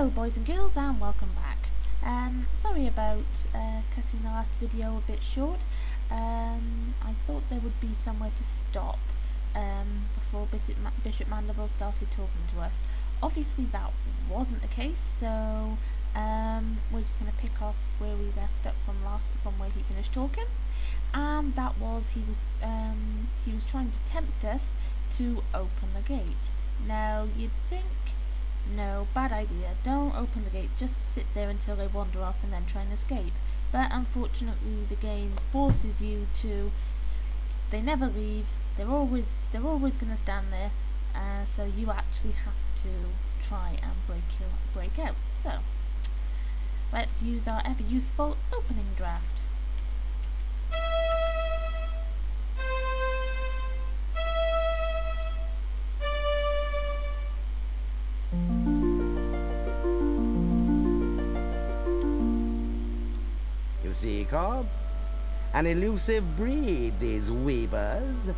Hello boys and girls, and welcome back. Sorry about cutting the last video a bit short. I thought there would be somewhere to stop before Bishop Mandible started talking to us. Obviously that wasn't the case, so we're just going to pick off where we left up from where he finished talking, and that was he was trying to tempt us to open the gate. Now you'd think, no, bad idea, don't open the gate, just sit there until they wander off and then try and escape. But unfortunately the game forces you to, they never leave, they're always going to stand there, so you actually have to try and break out. So let's use our ever useful opening draft. See, Cobb? An elusive breed, these weavers.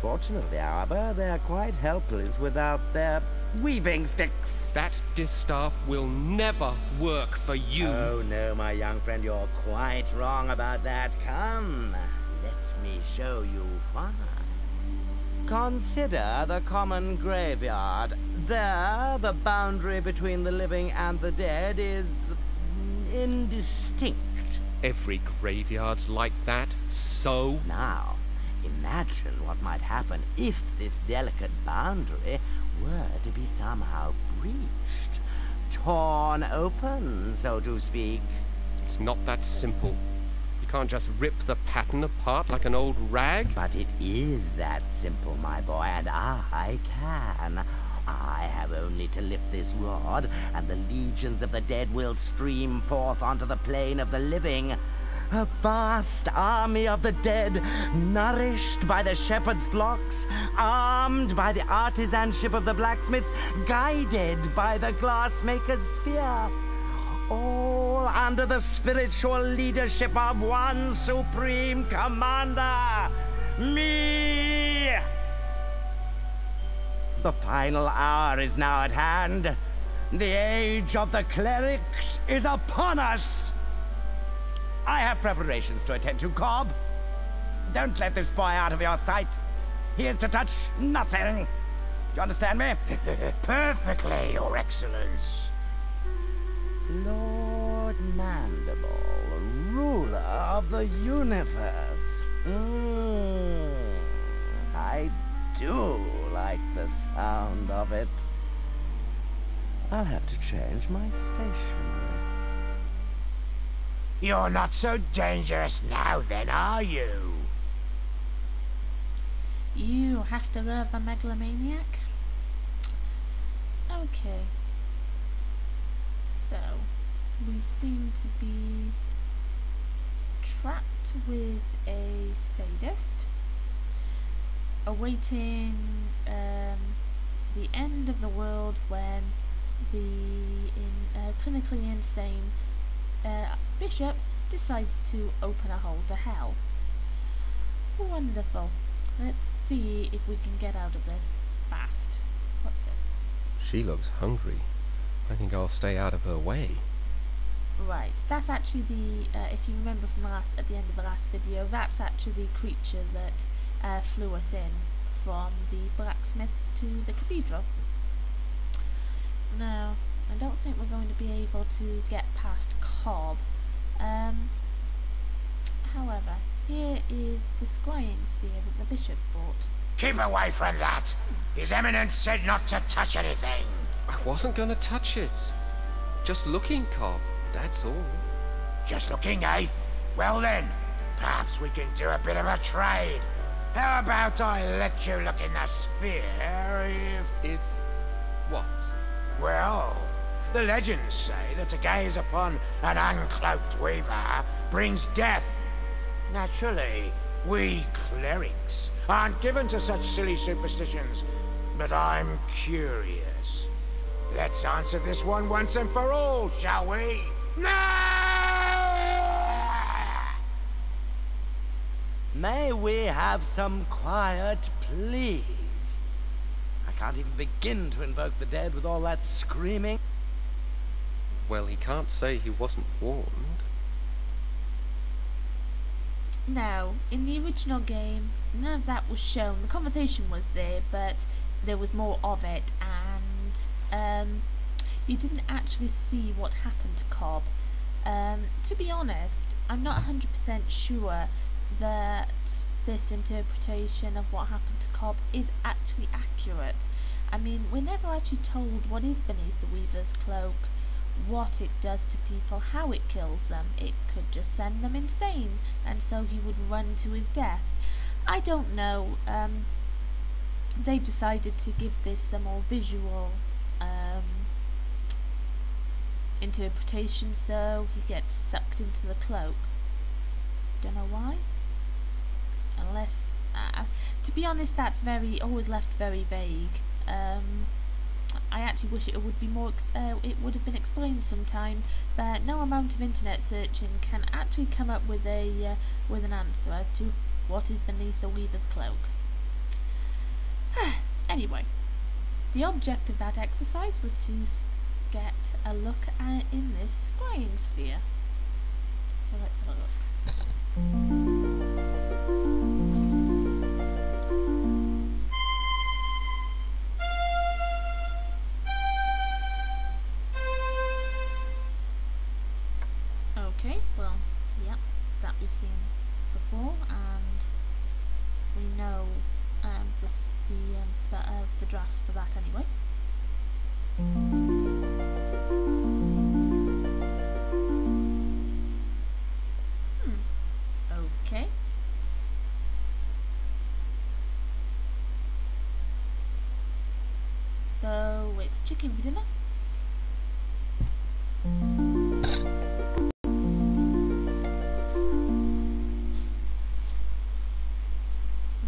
Fortunately, however, they're quite helpless without their weaving sticks. That distaff will never work for you. Oh, no, my young friend, you're quite wrong about that. Come, let me show you why. Consider the common graveyard. There, the boundary between the living and the dead is indistinct. Every graveyard's like that, so? Now, imagine what might happen if this delicate boundary were to be somehow breached, torn open, so to speak. It's not that simple. You can't just rip the pattern apart like an old rag. But it is that simple, my boy, and I can. I have only to lift this rod, and the legions of the dead will stream forth onto the plane of the living. A vast army of the dead, nourished by the shepherd's flocks, armed by the artisanship of the blacksmiths, guided by the glassmaker's sphere. All under the spiritual leadership of one supreme commander, me! The final hour is now at hand. The age of the clerics is upon us. I have preparations to attend to, Cobb. Don't let this boy out of your sight. He is to touch nothing. You understand me? Perfectly, Your Excellence. Lord Mandible, ruler of the universe. I do like the sound of it. I'll have to change my station. You're not so dangerous now then, are you? You have to love a megalomaniac. Okay. So, we seem to be trapped with a sadist, awaiting the end of the world when the clinically insane bishop decides to open a hole to hell. Wonderful. Let's see if we can get out of this fast. What's this? She looks hungry. I think I'll stay out of her way. Right, that's actually the, if you remember from at the end of the last video, that's actually the creature that flew us in from the blacksmiths to the cathedral. Now, I don't think we're going to be able to get past Cobb. However, here is the scrying sphere that the bishop bought. Keep away from that. His Eminence said not to touch anything. I wasn't going to touch it. Just looking, Cobb, that's all. Just looking, eh? Well then, perhaps we can do a bit of a trade. How about I let you look in the sphere If what? Well, the legends say that to gaze upon an uncloaked weaver brings death. Naturally, we clerics aren't given to such silly superstitions, but I'm curious. Let's answer this one once and for all, shall we? May we have some quiet, please? I can't even begin to invoke the dead with all that screaming. Well, he can't say he wasn't warned. Now, in the original game, none of that was shown. The conversation was there, but there was more of it, and you didn't actually see what happened to Cobb. To be honest, I'm not 100% sure that this interpretation of what happened to Cobb is actually accurate. I mean, we're never actually told what is beneath the Weaver's cloak, what it does to people, how it kills them. It could just send them insane, and so he would run to his death. I don't know. They've decided to give this a more visual interpretation, so he gets sucked into the cloak. Don't know why. Unless, to be honest, that's always left very vague. I actually wish it would be more. It would have been explained sometime, but no amount of internet searching can actually come up with an answer as to what is beneath the Weaver's cloak. Anyway, the object of that exercise was to get a look in this scrying sphere. So let's have a look. Okay, well, yeah, that we've seen before, and we know the drafts for that anyway. Okay. So it's chicken for dinner.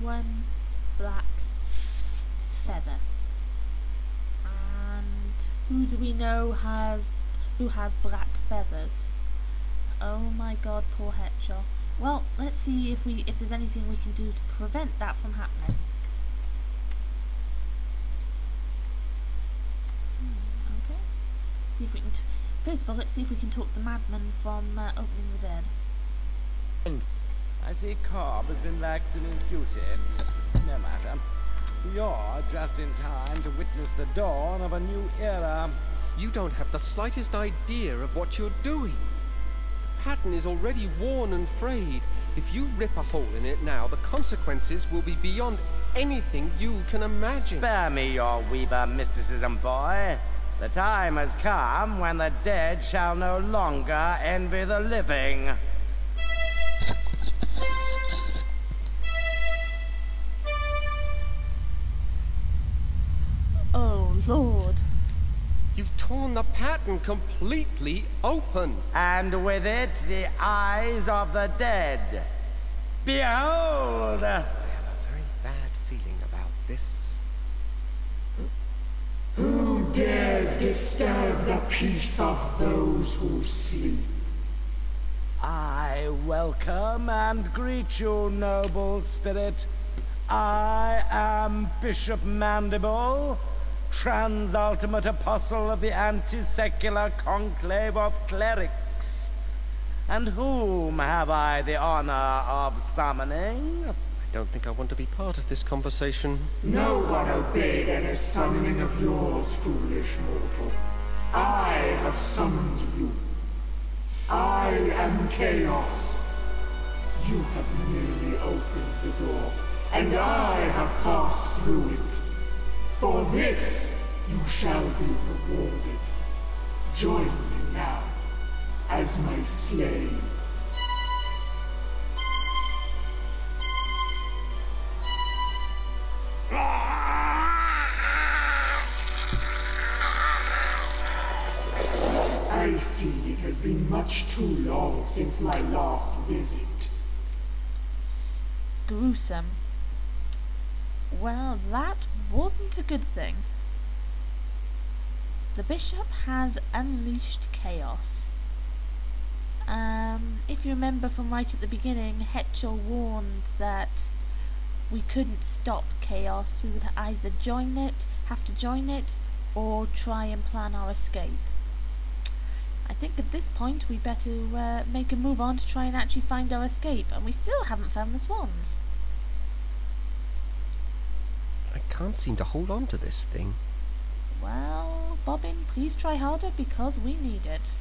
One black feather. And who do we know who has black feathers? Oh my god, poor Hetchel. Well, let's see if there's anything we can do to prevent that from happening. Okay. See if we can. First of all, let's see if we can talk the madman from opening the dead. I see Cobb has been lax in his duty. No matter. You're just in time to witness the dawn of a new era. You don't have the slightest idea of what you're doing. The pattern is already worn and frayed. If you rip a hole in it now, the consequences will be beyond anything you can imagine. Spare me your Weaver mysticism, boy. The time has come when the dead shall no longer envy the living. Oh, Lord. You've torn the pattern completely open. And with it, the eyes of the dead. Behold! I have a very bad feeling about this. Who dares disturb the peace of those who sleep? I welcome and greet you, noble spirit. I am Bishop Mandible, Transultimate Apostle of the Anti-Secular Conclave of Clerics. And whom have I the honor of summoning? I don't think I want to be part of this conversation. No one obeyed any summoning of yours, foolish mortal. I have summoned you. I am Chaos. You have merely opened the door, and I have passed through it. For this, you shall be rewarded. Join me now, as my slave. I see it has been much too long since my last visit. Gruesome. Well, that wasn't a good thing. The bishop has unleashed chaos. If you remember from right at the beginning, Hetchel warned that we couldn't stop chaos. We would either have to join it, or try and plan our escape. I think at this point we better make a move on to try and actually find our escape, and we still haven't found the swans. I can't seem to hold on to this thing. Well, Bobbin, please try harder because we need it.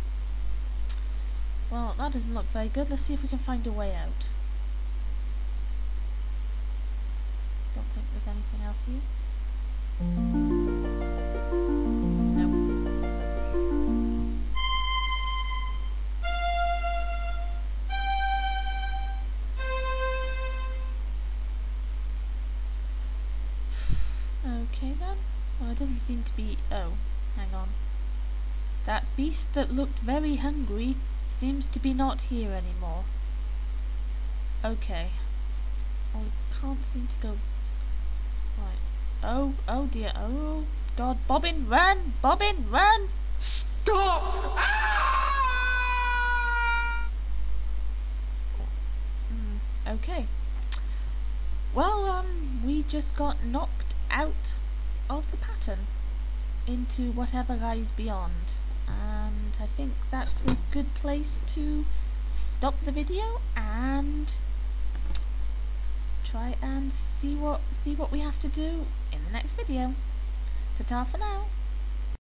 Well, that doesn't look very good. Let's see if we can find a way out. Don't think there's anything else here. No. Okay then. Well, it doesn't seem to be... Oh, hang on. That beast that looked very hungry seems to be not here anymore. Okay. Well, we can't seem to go... Right. Oh dear. Oh God. Bobbin, run! Bobbin, run! Stop! Ah! Okay. Well, we just got knocked out of the pattern into whatever lies beyond, and I think that's a good place to stop the video and try and see what we have to do in the next video. Ta-ta for now.